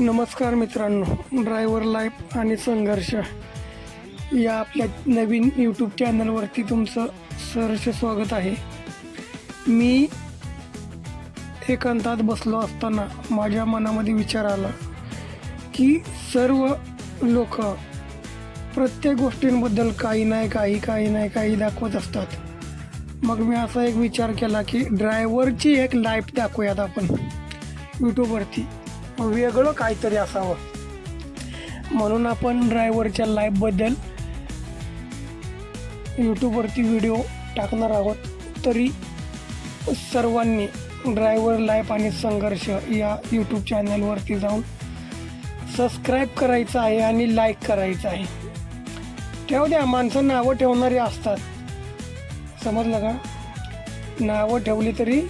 नमस्कार मित्रांनो, driver life आणि संघर्ष या आपल्या नवीन यूट्यूब चॅनलवरती तुमचं सहर्ष स्वागत आहे. मी एकांतात बसलो असताना माझ्या मनामध्ये विचार आला की सर्व लोक प्रत्येक गोष्टींबद्दल काही नाही दाखवत असतात. मग मी असा एक विचार केला की ड्रायव्हरची एक लाईफ दाखवूयात आपण यूट्यूबवरती, वेगळं काहीतरी असावं. म्हणून आपण ड्रायव्हरच्या लाईफबद्दल यूट्यूबवरती व्हिडिओ टाकणार आहोत. तरी सर्वांनी ड्रायव्हर लाईफ आणि संघर्ष या यूट्यूब चॅनलवरती जाऊन सबस्क्राईब करायचं आहे आणि लाईक करायचं आहे. ठेव द्या, माणसं नावं ठेवणारी असतात, समजलं का? नावं ठेवली तरी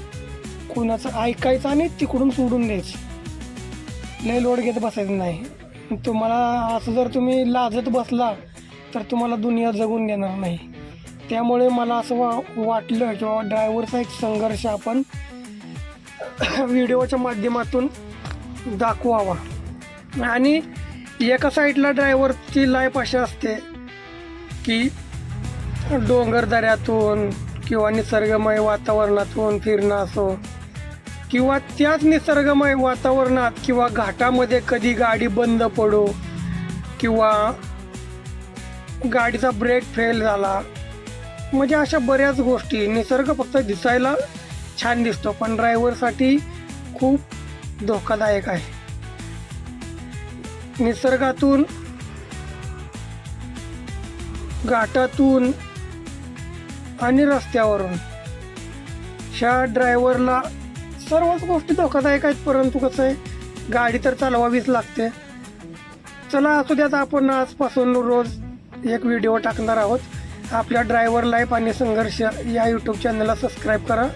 कोणाचं ऐकायचं आणि तिकडून सोडून द्यायचं, लय लोड घेत बसायचं नाही. तुम्हाला असं जर तुम्ही लाजत बसला तर तुम्हाला दुनिया जगून देणार नाही. त्यामुळे मला असं वाटलं किंवा ड्रायव्हरचा एक संघर्ष आपण व्हिडिओच्या माध्यमातून दाखवावा. आणि एका साईडला ड्रायव्हरची लाईफ अशी असते की डोंगरदऱ्यातून किंवा निसर्गमय वातावरणातून फिरणं असो, किंवा त्याच निसर्गमय वातावरणात किंवा घाटामध्ये कधी गाडी बंद पडो किंवा गाडीचा ब्रेक फेल झाला, म्हणजे अशा बऱ्याच गोष्टी. निसर्ग फक्त दिसायला छान दिसतो पण ड्रायव्हरसाठी खूप धोकादायक आहे. निसर्गातून, घाटातून आणि रस्त्यावरून ह्या ड्रायव्हरला सर्वच गोष्टी धोकादायक आहेत. परंतु कसं आहे, गाडी तर चालवावीच लागते. चला असू द्यात, आपण आजपासून रोज एक व्हिडिओ टाकणार आहोत. आपल्या ड्रायव्हर लाईफ आणि संघर्ष या यूट्यूब चॅनलला सबस्क्राईब करा.